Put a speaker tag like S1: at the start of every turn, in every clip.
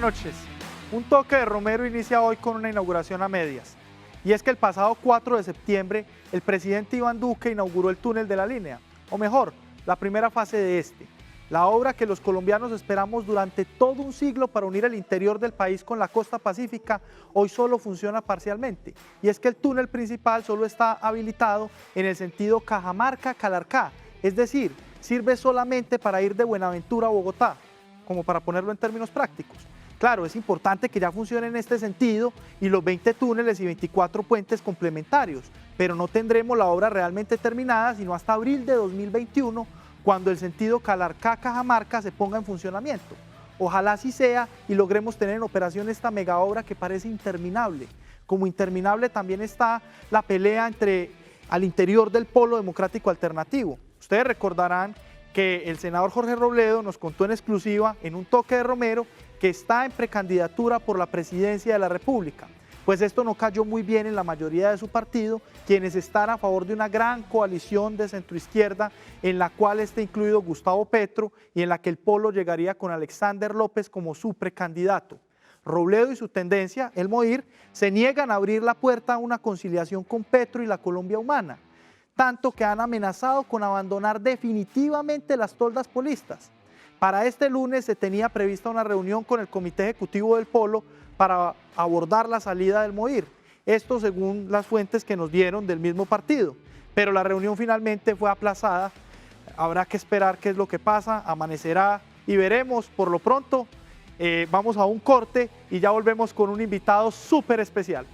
S1: noches. Un toque de Romero inicia hoy con una inauguración a medias. Y es que el pasado 4 de septiembre, el presidente Iván Duque inauguró el túnel de la línea, o mejor, la primera fase de este. La obra que los colombianos esperamos durante todo un siglo para unir el interior del país con la costa pacífica, hoy solo funciona parcialmente. Y es que el túnel principal solo está habilitado en el sentido Cajamarca-Calarcá, es decir, sirve solamente para ir de Buenaventura a Bogotá, como para ponerlo en términos prácticos. Claro, es importante que ya funcione en este sentido y los 20 túneles y 24 puentes complementarios, pero no tendremos la obra realmente terminada sino hasta abril de 2021, cuando el sentido Calarcá-Cajamarca se ponga en funcionamiento. Ojalá así sea y logremos tener en operación esta mega obra que parece interminable. Como interminable también está la pelea al interior del Polo Democrático Alternativo. Ustedes recordarán que el senador Jorge Robledo nos contó en exclusiva, en un toque de Romero, que está en precandidatura por la presidencia de la República. Pues esto no cayó muy bien en la mayoría de su partido, quienes están a favor de una gran coalición de centroizquierda en la cual está incluido Gustavo Petro y en la que el Polo llegaría con Alexander López como su precandidato. Robledo y su tendencia, el MOIR, se niegan a abrir la puerta a una conciliación con Petro y la Colombia humana, tanto que han amenazado con abandonar definitivamente las toldas polistas. Para este lunes se tenía prevista una reunión con el Comité Ejecutivo del Polo para abordar la salida del MOIR. Esto según las fuentes que nos dieron del mismo partido. Pero la reunión finalmente fue aplazada. Habrá que esperar qué es lo que pasa, amanecerá y veremos. Por lo pronto, vamos a un corte y ya volvemos con un invitado súper especial.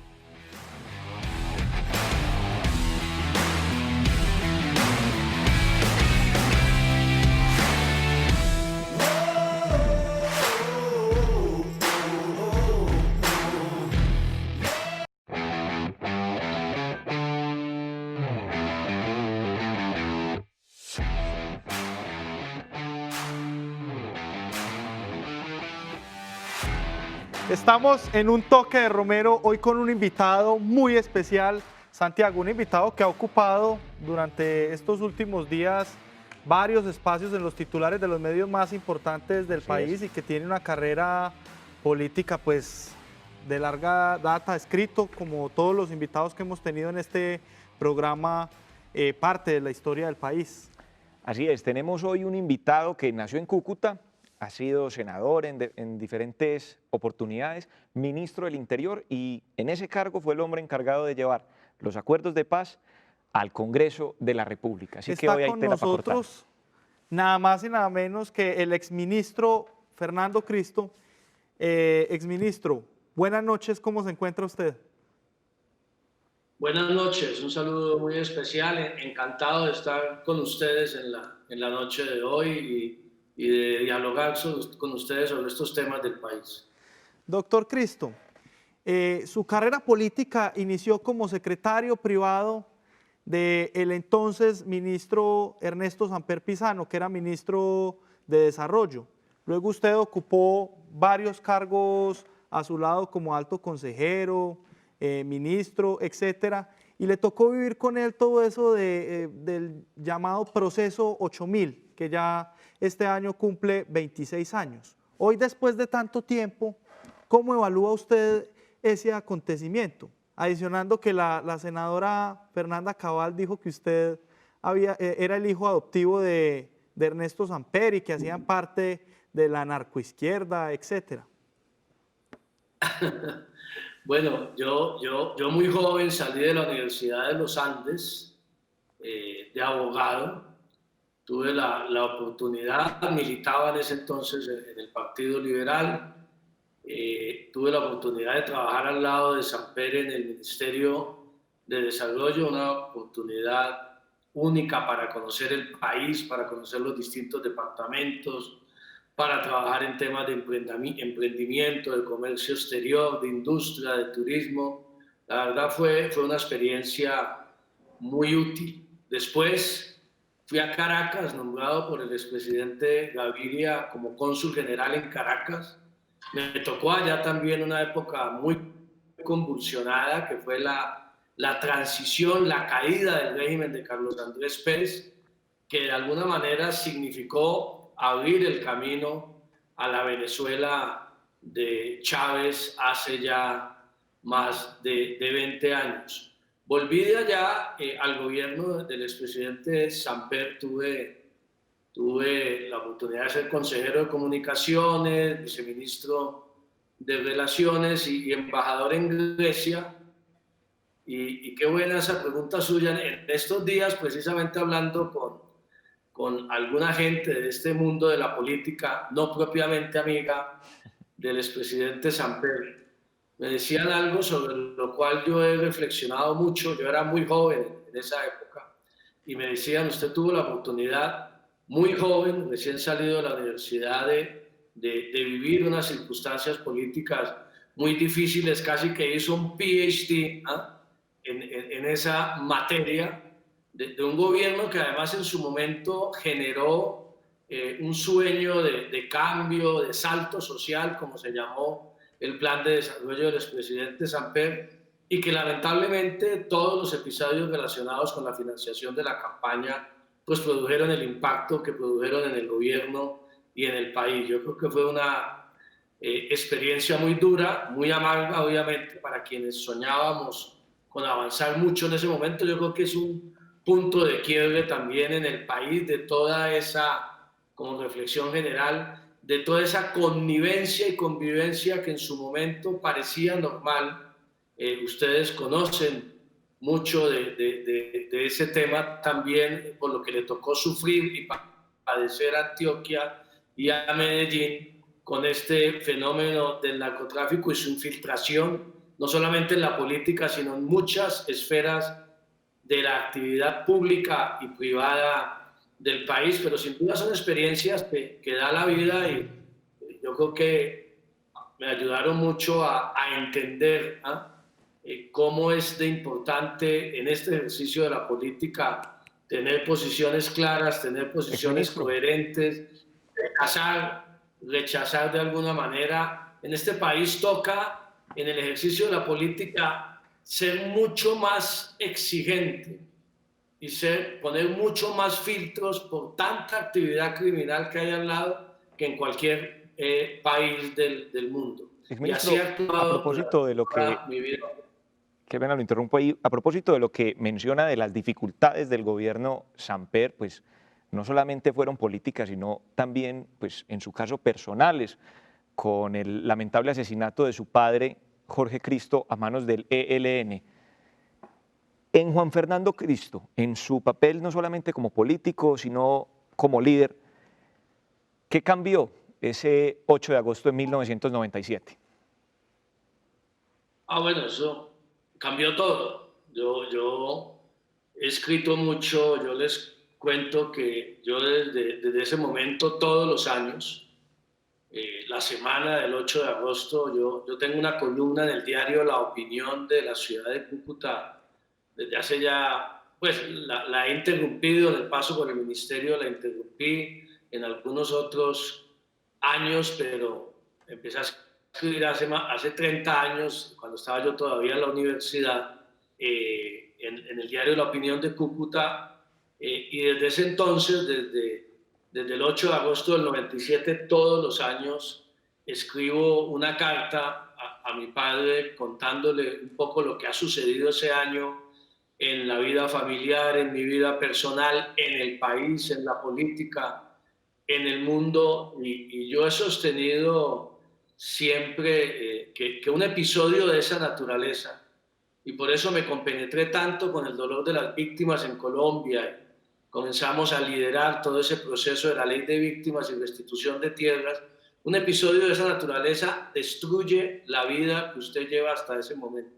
S1: Estamos en un toque de Romero hoy con un invitado muy especial, Santiago, un invitado que ha ocupado durante estos últimos días varios espacios en los titulares de los medios más importantes del país y que tiene una carrera política pues de larga data, escrito como todos los invitados que hemos tenido en este programa, parte de la historia del país.
S2: Así es, tenemos hoy un invitado que nació en Cúcuta, ha sido senador en diferentes oportunidades, ministro del Interior y en ese cargo fue el hombre encargado de llevar los acuerdos de paz al Congreso de la República. Así que hoy hay tela para cortar.
S1: Está con nosotros nada más y nada menos que el exministro Fernando Cristo. Exministro, buenas noches, ¿cómo se encuentra usted?
S3: Buenas noches, un saludo muy especial, encantado de estar con ustedes en la noche de hoy y de dialogar con ustedes sobre estos temas del país.
S1: Doctor Cristo, su carrera política inició como secretario privado del entonces ministro Ernesto Samper Pizano, que era ministro de Desarrollo. Luego usted ocupó varios cargos a su lado como alto consejero, ministro, etcétera, y le tocó vivir con él todo eso del llamado proceso 8000, que ya este año cumple 26 años. Hoy, después de tanto tiempo, ¿cómo evalúa usted ese acontecimiento? Adicionando que la senadora Fernanda Cabal dijo que usted era el hijo adoptivo de Ernesto Samper y que hacían parte de la narcoizquierda, etcétera.
S3: Bueno, yo muy joven salí de la Universidad de los Andes de abogado. Tuve la oportunidad, militaba en ese entonces en el Partido Liberal, tuve la oportunidad de trabajar al lado de Samper en el Ministerio de Desarrollo, una oportunidad única para conocer el país, para conocer los distintos departamentos, para trabajar en temas de emprendimiento, de comercio exterior, de industria, de turismo. La verdad fue una experiencia muy útil. Después fui a Caracas, nombrado por el expresidente Gaviria como cónsul general en Caracas. Me tocó allá también una época muy convulsionada, que fue la transición, la caída del régimen de Carlos Andrés Pérez, que de alguna manera significó abrir el camino a la Venezuela de Chávez hace ya más de 20 años. Volví de allá al gobierno del expresidente Samper, tuve la oportunidad de ser consejero de comunicaciones, viceministro de Relaciones y embajador en Grecia. Y qué buena esa pregunta suya. En estos días, precisamente hablando con alguna gente de este mundo de la política, no propiamente amiga del expresidente Samper, me decían algo sobre lo cual yo he reflexionado mucho. Yo era muy joven en esa época y me decían, usted tuvo la oportunidad, muy joven, recién salido de la universidad, de vivir unas circunstancias políticas muy difíciles, casi que hizo un PhD en esa materia, de un gobierno que además en su momento generó un sueño de cambio, de salto social, como se llamó el plan de desarrollo del expresidente Samper, y que lamentablemente todos los episodios relacionados con la financiación de la campaña pues produjeron el impacto que produjeron en el gobierno y en el país. Yo creo que fue una experiencia muy dura, muy amarga, obviamente, para quienes soñábamos con avanzar mucho en ese momento. Yo creo que es un punto de quiebre también en el país de toda esa, como reflexión general, de toda esa connivencia y convivencia que en su momento parecía normal. Ustedes conocen mucho de ese tema también, por lo que le tocó sufrir y padecer a Antioquia y a Medellín con este fenómeno del narcotráfico y su infiltración, no solamente en la política, sino en muchas esferas de la actividad pública y privada del país. Pero sin duda son experiencias que da la vida y yo creo que me ayudaron mucho a entender cómo es de importante en este ejercicio de la política tener posiciones claras, tener posiciones coherentes, rechazar de alguna manera. En este país toca, en el ejercicio de la política, ser mucho más exigente y poner mucho más filtros por tanta actividad criminal que hay al lado que en cualquier país del mundo. Y así
S2: Exministro,
S3: ha actuado
S2: a propósito de lo que,
S3: mi vida.
S2: qué pena lo interrumpo ahí, a propósito de lo que menciona de las dificultades del gobierno Samper, pues no solamente fueron políticas, sino también, pues en su caso, personales, con el lamentable asesinato de su padre, Jorge Cristo, a manos del ELN. En Juan Fernando Cristo, en su papel no solamente como político, sino como líder, ¿qué cambió ese 8 de agosto de 1997?
S3: Bueno, eso cambió todo. Yo he escrito mucho, yo les cuento que yo desde ese momento, todos los años, la semana del 8 de agosto, yo tengo una columna en el diario La Opinión de la ciudad de Cúcuta, desde hace ya, pues la he interrumpido en el paso por el ministerio, la interrumpí en algunos otros años, pero empecé a escribir hace 30 años, cuando estaba yo todavía en la universidad, en el diario La Opinión de Cúcuta, y desde ese entonces, desde el 8 de agosto del 97, todos los años escribo una carta a mi padre contándole un poco lo que ha sucedido ese año en la vida familiar, en mi vida personal, en el país, en la política, en el mundo, y yo he sostenido siempre que un episodio de esa naturaleza, y por eso me compenetré tanto con el dolor de las víctimas en Colombia. Comenzamos a liderar todo ese proceso de la ley de víctimas y restitución de tierras. Un episodio de esa naturaleza destruye la vida que usted lleva hasta ese momento.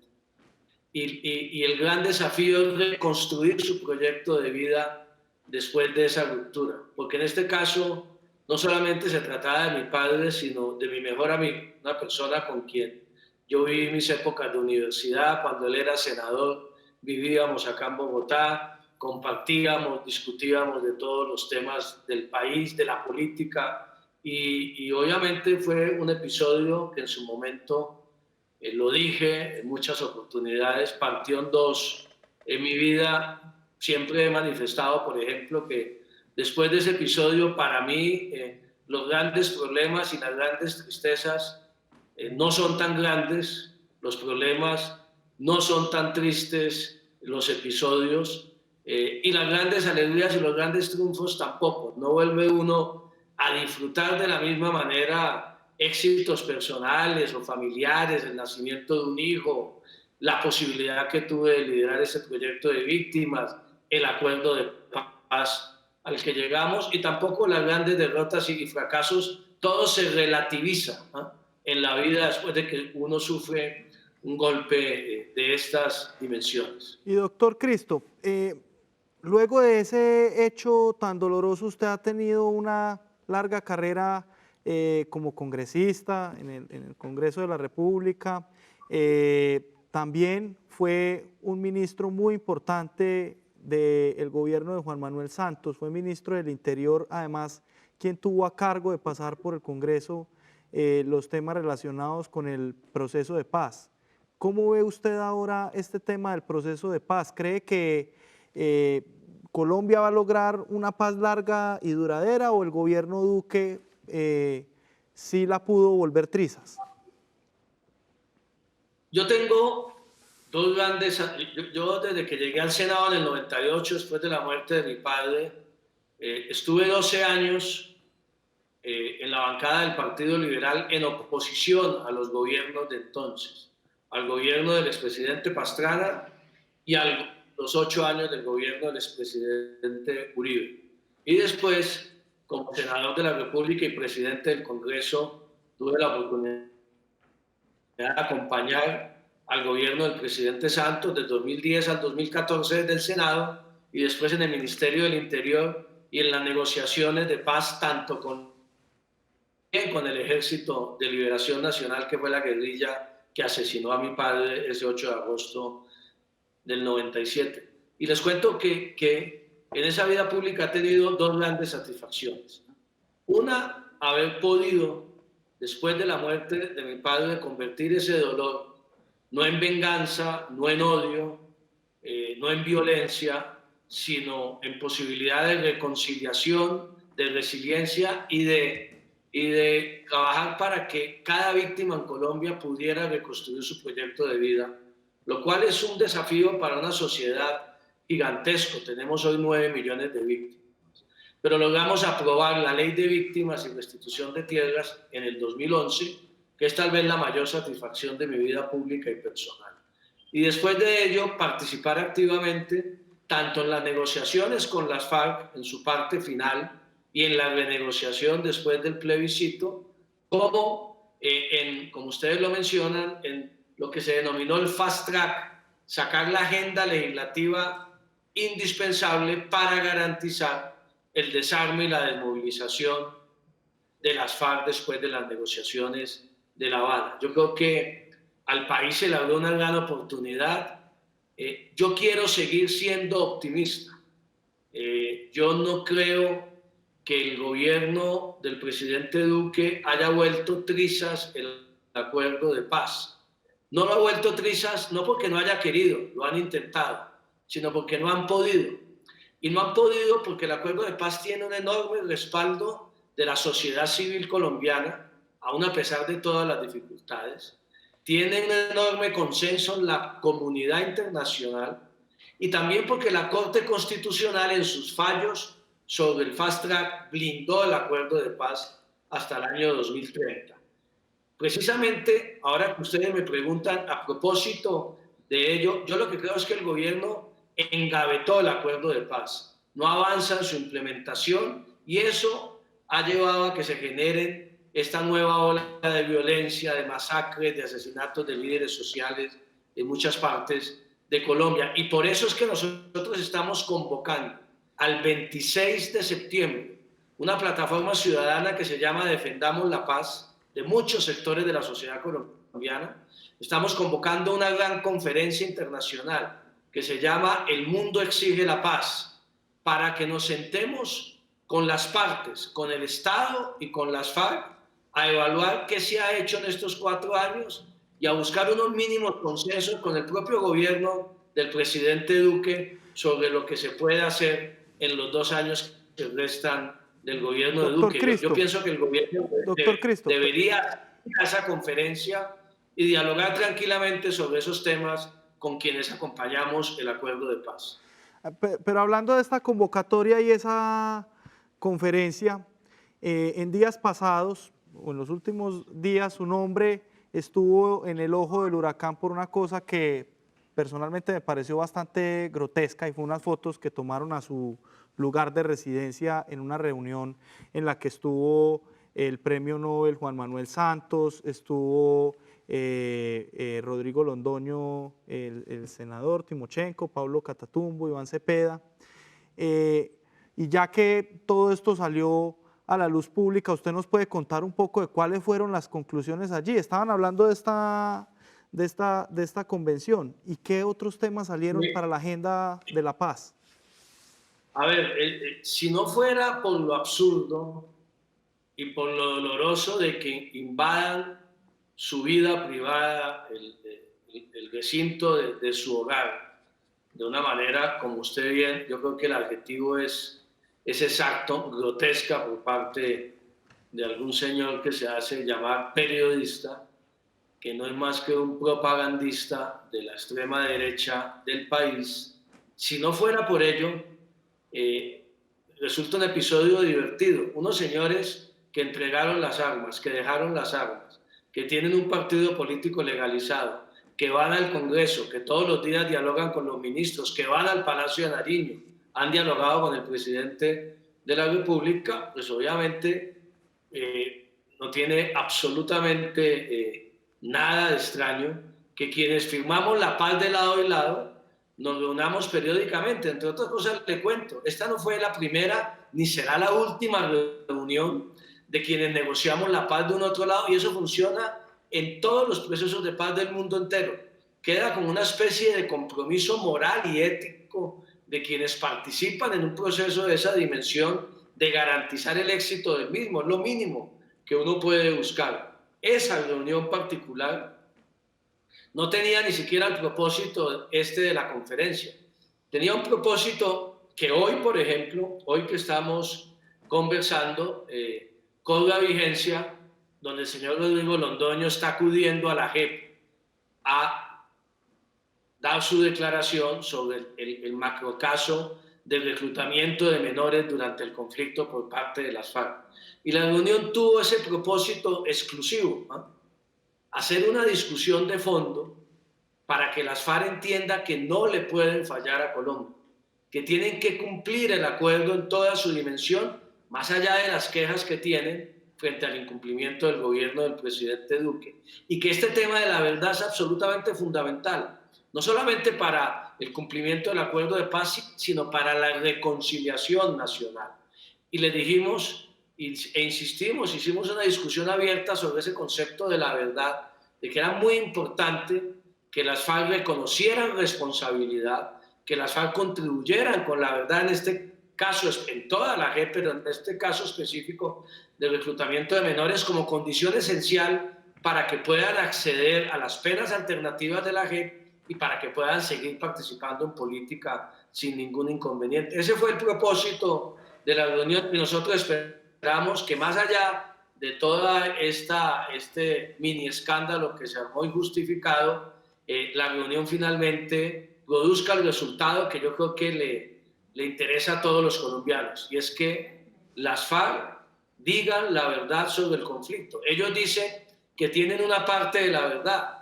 S3: Y el gran desafío es reconstruir su proyecto de vida después de esa ruptura. Porque en este caso no solamente se trataba de mi padre, sino de mi mejor amigo, una persona con quien yo viví mis épocas de universidad. Cuando él era senador, vivíamos acá en Bogotá, compartíamos, discutíamos de todos los temas del país, de la política, y obviamente fue un episodio que en su momento, lo dije en muchas oportunidades, partió en dos. En mi vida siempre he manifestado, por ejemplo, que después de ese episodio, para mí, los grandes problemas y las grandes tristezas no son tan grandes, los problemas no son tan tristes, los episodios, y las grandes alegrías y los grandes triunfos tampoco. No vuelve uno a disfrutar de la misma manera éxitos personales o familiares, el nacimiento de un hijo, la posibilidad que tuve de liderar ese proyecto de víctimas, el acuerdo de paz al que llegamos, y tampoco las grandes derrotas y fracasos. Todo se relativiza, ¿no?, en la vida después de que uno sufre un golpe de estas dimensiones.
S1: Y doctor Cristo, luego de ese hecho tan doloroso, usted ha tenido una larga carrera como congresista en el Congreso de la República. También fue un ministro muy importante del gobierno de Juan Manuel Santos, fue ministro del Interior, además, quien tuvo a cargo de pasar por el Congreso los temas relacionados con el proceso de paz. ¿Cómo ve usted ahora este tema del proceso de paz? ¿Cree que Colombia va a lograr una paz larga y duradera, o el gobierno Duque sí la pudo volver trizas?
S3: Yo tengo dos grandes... Yo desde que llegué al Senado en el 98, después de la muerte de mi padre, estuve 12 años en la bancada del Partido Liberal en oposición a los gobiernos de entonces, al gobierno del expresidente Pastrana y a los 8 años del gobierno del expresidente Uribe. Y después, como senador de la República y presidente del Congreso, tuve la oportunidad de acompañar al gobierno del presidente Santos del 2010 al 2014 desde el Senado, y después en el Ministerio del Interior y en las negociaciones de paz, tanto con el Ejército de Liberación Nacional, que fue la guerrilla que asesinó a mi padre ese 8 de agosto del 97. Y les cuento que en esa vida pública he tenido dos grandes satisfacciones. Una, haber podido, después de la muerte de mi padre, convertir ese dolor no en venganza, no en odio, no en violencia, sino en posibilidad de reconciliación, de resiliencia y de trabajar para que cada víctima en Colombia pudiera reconstruir su proyecto de vida, lo cual es un desafío para una sociedad gigantesco. Tenemos hoy 9 millones de víctimas, pero logramos aprobar la Ley de Víctimas y Restitución de Tierras en el 2011, que es tal vez la mayor satisfacción de mi vida pública y personal. Y después de ello, participar activamente tanto en las negociaciones con las FARC en su parte final y en la renegociación después del plebiscito, como como ustedes lo mencionan, en lo que se denominó el fast track, sacar la agenda legislativa indispensable para garantizar el desarme y la desmovilización de las FARC después de las negociaciones de La Habana. Yo creo que al país se le abrió una gran oportunidad. Yo quiero seguir siendo optimista. Yo no creo que el gobierno del presidente Duque haya vuelto trizas el acuerdo de paz. No lo ha vuelto trizas no porque no haya querido, lo han intentado, sino porque no han podido. Y no han podido porque el acuerdo de paz tiene un enorme respaldo de la sociedad civil colombiana, aun a pesar de todas las dificultades. Tiene un enorme consenso en la comunidad internacional, y también porque la Corte Constitucional en sus fallos sobre el fast track blindó el acuerdo de paz hasta el año 2030. Precisamente, ahora que ustedes me preguntan a propósito de ello, yo lo que creo es que el gobierno engavetó el acuerdo de paz, no avanza en su implementación, y eso ha llevado a que se generen esta nueva ola de violencia, de masacres, de asesinatos de líderes sociales en muchas partes de Colombia. Y por eso es que nosotros estamos convocando al 26 de septiembre una plataforma ciudadana que se llama Defendamos la Paz, de muchos sectores de la sociedad colombiana. Estamos convocando una gran conferencia internacional que se llama El Mundo Exige la Paz, para que nos sentemos con las partes, con el Estado y con las FARC, a evaluar qué se ha hecho en estos 4 años y a buscar unos mínimos consensos con el propio gobierno del presidente Duque sobre lo que se puede hacer en los 2 años que restan del gobierno de Duque. Yo pienso que el gobierno debería a esa conferencia y dialogar tranquilamente sobre esos temas con quienes acompañamos el acuerdo de paz.
S1: Pero hablando de esta convocatoria y esa conferencia, en días pasados, o en los últimos días, su nombre estuvo en el ojo del huracán por una cosa que personalmente me pareció bastante grotesca, y fue unas fotos que tomaron a su lugar de residencia en una reunión en la que estuvo el premio Nobel Juan Manuel Santos, estuvo Rodrigo Londoño, el senador Timochenko, Pablo Catatumbo, Iván Cepeda. Y ya que todo esto salió a la luz pública, ¿usted nos puede contar un poco de cuáles fueron las conclusiones allí? Estaban hablando de esta convención, ¿y qué otros temas salieron para la agenda de la paz?
S3: A ver, si no fuera por lo absurdo y por lo doloroso de que invadan su vida privada, el recinto de su hogar, de una manera, como usted bien, yo creo que el adjetivo es exacto, grotesca por parte de algún señor que se hace llamar periodista, que no es más que un propagandista de la extrema derecha del país. Si no fuera por ello, resulta un episodio divertido. Unos señores que entregaron las armas, que dejaron las armas, que tienen un partido político legalizado, que van al Congreso, que todos los días dialogan con los ministros, que van al Palacio de Nariño, han dialogado con el presidente de la República, pues obviamente no tiene absolutamente nada de extraño que quienes firmamos la paz de lado y lado nos reunamos periódicamente. Entre otras cosas, le cuento, esta no fue la primera ni será la última reunión de quienes negociamos la paz de un otro lado, y eso funciona en todos los procesos de paz del mundo entero. Queda como una especie de compromiso moral y ético de quienes participan en un proceso de esa dimensión de garantizar el éxito del mismo. Es lo mínimo que uno puede buscar. Esa reunión particular no tenía ni siquiera el propósito de la conferencia. Tenía un propósito que hoy, por ejemplo, hoy que estamos conversando, cobra vigencia, donde el señor Rodrigo Londoño está acudiendo a la JEP a dar su declaración sobre el macrocaso del reclutamiento de menores durante el conflicto por parte de las FARC. Y la reunión tuvo ese propósito exclusivo, ¿no? Hacer una discusión de fondo para que las FARC entiendan que no le pueden fallar a Colombia, que tienen que cumplir el acuerdo en toda su dimensión, más allá de las quejas que tienen frente al incumplimiento del gobierno del presidente Duque, y que este tema de la verdad es absolutamente fundamental, no solamente para el cumplimiento del acuerdo de paz, sino para la reconciliación nacional. Y le dijimos e insistimos, hicimos una discusión abierta sobre ese concepto de la verdad, de que era muy importante que las FARC reconocieran responsabilidad, que las FARC contribuyeran con la verdad en este caso, en toda la JEP, pero en este caso específico del reclutamiento de menores, como condición esencial para que puedan acceder a las penas alternativas de la JEP y para que puedan seguir participando en política sin ningún inconveniente. Ese fue el propósito de la reunión, y nosotros esperamos que, más allá de toda este mini escándalo que se armó injustificado, la reunión finalmente produzca el resultado que yo creo que le interesa a todos los colombianos, y es que las FARC digan la verdad sobre el conflicto. Ellos dicen que tienen una parte de la verdad,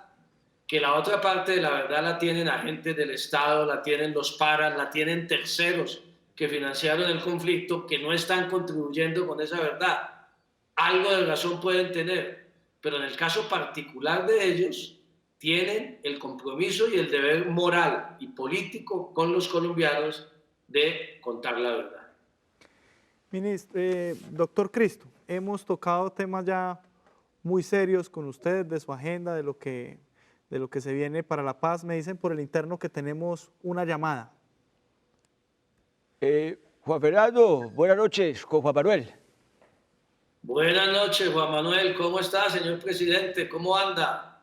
S3: que la otra parte de la verdad la tienen agentes del Estado, la tienen los paras, la tienen terceros que financiaron el conflicto, que no están contribuyendo con esa verdad. Algo de razón pueden tener, pero en el caso particular de ellos, tienen el compromiso y el deber moral y político con los colombianos de contar la verdad.
S1: Ministro, doctor Cristo, hemos tocado temas ya muy serios con usted, de su agenda, de lo que se viene para la paz. Me dicen por el interno que tenemos una llamada.
S4: Juan Fernando, buenas noches, con Juan Manuel.
S3: Buenas noches, Juan Manuel. ¿Cómo está, señor presidente? ¿Cómo anda?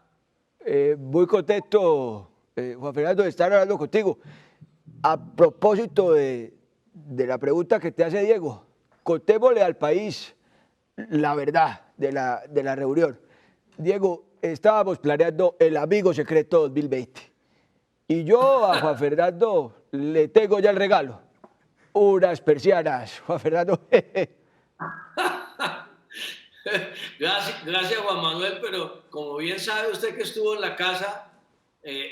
S4: Muy contento, Juan Fernando, de estar hablando contigo. A propósito de la pregunta que te hace Diego, contémosle al país la verdad de la reunión. Diego, estábamos planeando el Amigo Secreto 2020. Y yo a Juan Fernando le tengo ya el regalo. Unas persianas, Juan Fernando.
S3: Gracias, Juan Manuel, pero como bien sabe usted que estuvo en la casa,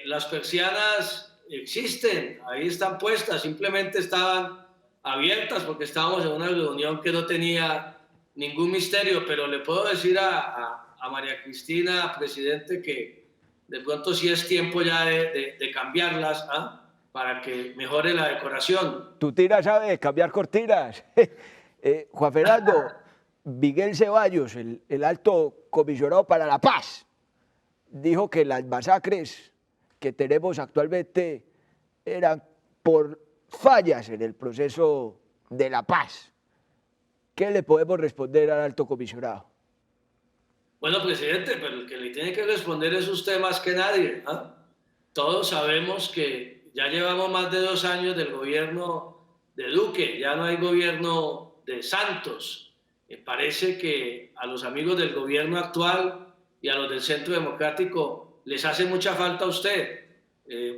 S3: las persianas existen, ahí están puestas, simplemente estaban abiertas porque estábamos en una reunión que no tenía ningún misterio, pero le puedo decir a María Cristina, presidente, que de pronto sí es tiempo ya de cambiarlas, ¿ah? Para que mejore la decoración.
S4: Tu tira sabe cambiar cortinas. Juan Fernando, Miguel Ceballos, el alto comisionado para la paz, dijo que las masacres que tenemos actualmente eran por fallas en el proceso de la paz. ¿Qué le podemos responder al alto comisionado?
S3: Bueno, presidente, pero el que le tiene que responder es usted más que nadie, ¿ah? Todos sabemos que ya llevamos más de 2 años del gobierno de Duque, ya no hay gobierno de Santos. Parece que a los amigos del gobierno actual y a los del Centro Democrático les hace mucha falta a usted.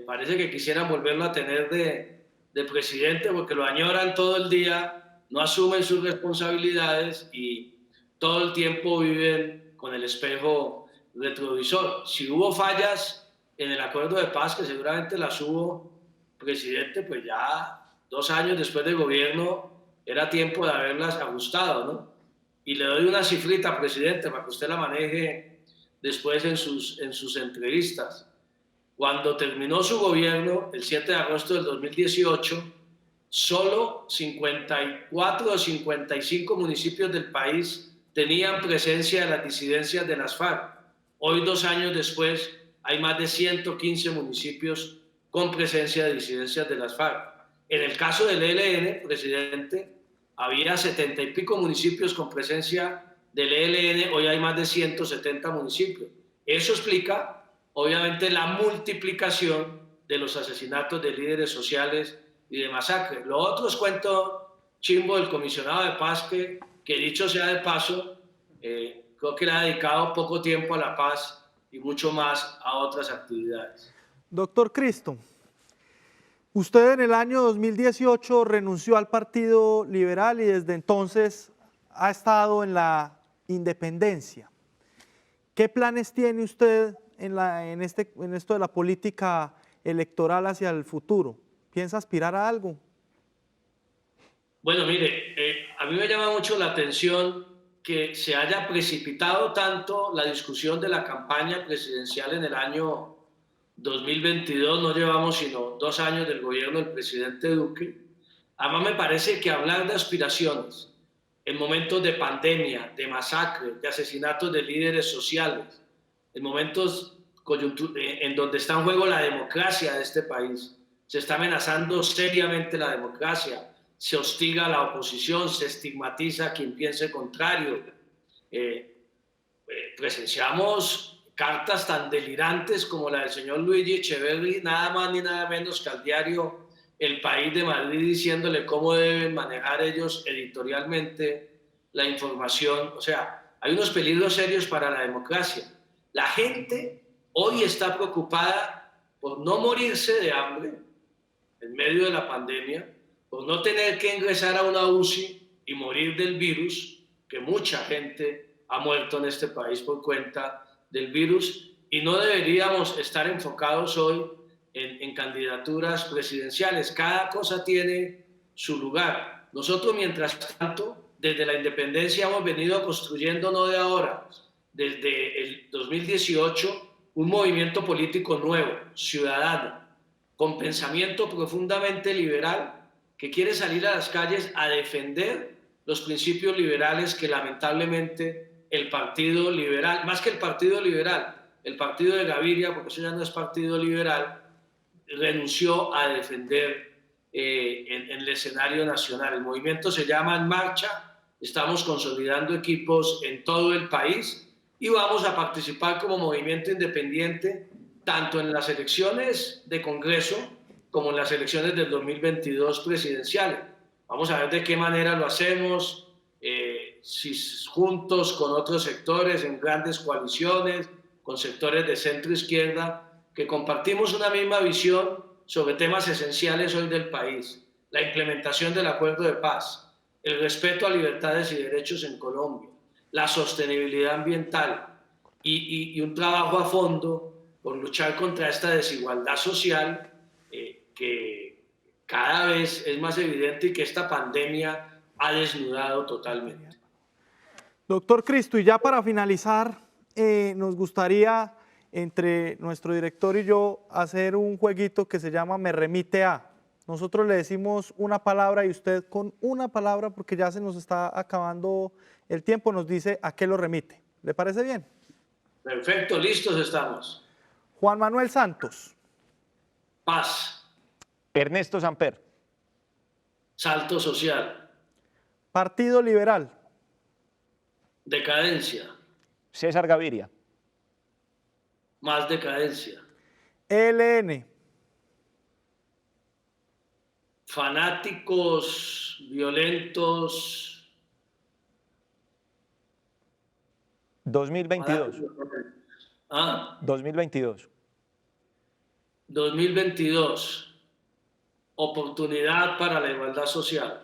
S3: Parece que quisieran volverlo a tener de presidente porque lo añoran todo el día, no asumen sus responsabilidades y todo el tiempo viven con el espejo retrovisor. Si hubo fallas en el acuerdo de paz, que seguramente las hubo, presidente, pues ya 2 años después del gobierno era tiempo de haberlas ajustado, ¿no? Y le doy una cifrita, presidente, para que usted la maneje después en sus entrevistas. Cuando terminó su gobierno, el 7 de agosto del 2018, solo 54 o 55 municipios del país tenían presencia de las disidencias de las FARC. Hoy, 2 años después, hay más de 115 municipios con presencia de disidencias de las FARC. En el caso del ELN, presidente, había 70 y pico municipios con presencia del ELN, hoy hay más de 170 municipios. Eso explica, obviamente, la multiplicación de los asesinatos de líderes sociales y de masacres. Lo otro es cuento chimbo del comisionado de paz que dicho sea de paso, creo que le ha dedicado poco tiempo a la paz y mucho más a otras actividades.
S1: Doctor Cristo, usted en el año 2018 renunció al Partido Liberal y desde entonces ha estado en la independencia. ¿Qué planes tiene usted en esto de la política electoral hacia el futuro? ¿Piensa aspirar a algo?
S3: Bueno, mire, a mí me llama mucho la atención que se haya precipitado tanto la discusión de la campaña presidencial en el año 2022, no llevamos sino 2 años del gobierno del presidente Duque. Además me parece que hablar de aspiraciones en momentos de pandemia, de masacre, de asesinatos de líderes sociales, en momentos en donde está en juego la democracia de este país, se está amenazando seriamente la democracia, se hostiga a la oposición, se estigmatiza a quien piense contrario. Presenciamos cartas tan delirantes como la del señor Luigi Echeverri, nada más ni nada menos que al diario El País de Madrid, diciéndole cómo deben manejar ellos editorialmente la información. O sea, hay unos peligros serios para la democracia. La gente hoy está preocupada por no morirse de hambre en medio de la pandemia, por no tener que ingresar a una UCI y morir del virus, que mucha gente ha muerto en este país por cuenta del virus, y no deberíamos estar enfocados hoy en candidaturas presidenciales. Cada cosa tiene su lugar. Nosotros, mientras tanto, desde la independencia hemos venido construyendo, no de ahora, desde el 2018, un movimiento político nuevo, ciudadano, con pensamiento profundamente liberal, que quiere salir a las calles a defender los principios liberales que lamentablemente el Partido Liberal, más que el Partido Liberal, el Partido de Gaviria, porque eso ya no es Partido Liberal, renunció a defender en el escenario nacional. El movimiento se llama En Marcha, estamos consolidando equipos en todo el país y vamos a participar como movimiento independiente tanto en las elecciones de Congreso como en las elecciones del 2022 presidenciales. Vamos a ver de qué manera lo hacemos, juntos con otros sectores, en grandes coaliciones, con sectores de centro izquierda, que compartimos una misma visión sobre temas esenciales hoy del país: la implementación del acuerdo de paz, el respeto a libertades y derechos en Colombia, la sostenibilidad ambiental y un trabajo a fondo por luchar contra esta desigualdad social que cada vez es más evidente y que esta pandemia ha desnudado totalmente.
S1: Doctor Cristo, y ya para finalizar, nos gustaría entre nuestro director y yo hacer un jueguito que se llama Me Remite A. Nosotros le decimos una palabra y usted con una palabra, porque ya se nos está acabando el tiempo, nos dice a qué lo remite. ¿Le parece bien?
S3: Perfecto, listos estamos.
S1: Juan Manuel Santos.
S3: Paz.
S2: Ernesto Samper.
S3: Salto social.
S1: Partido Liberal.
S3: Decadencia.
S2: César Gaviria.
S3: Más decadencia.
S1: ELN.
S3: Fanáticos violentos.
S2: 2022. 2022.
S3: 2022. Oportunidad para la igualdad social.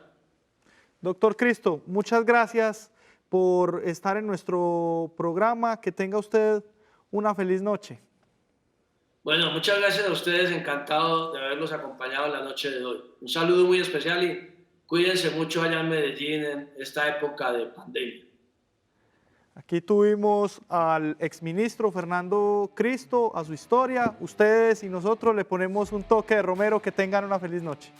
S1: Doctor Cristo, muchas gracias por estar en nuestro programa. Que tenga usted una feliz noche.
S3: Bueno, muchas gracias a ustedes. Encantado de haberlos acompañado en la noche de hoy. Un saludo muy especial y cuídense mucho allá en Medellín en esta época de pandemia.
S1: Aquí tuvimos al exministro Fernando Cristo, a su historia. Ustedes y nosotros le ponemos un toque de Romero. Que tengan una feliz noche.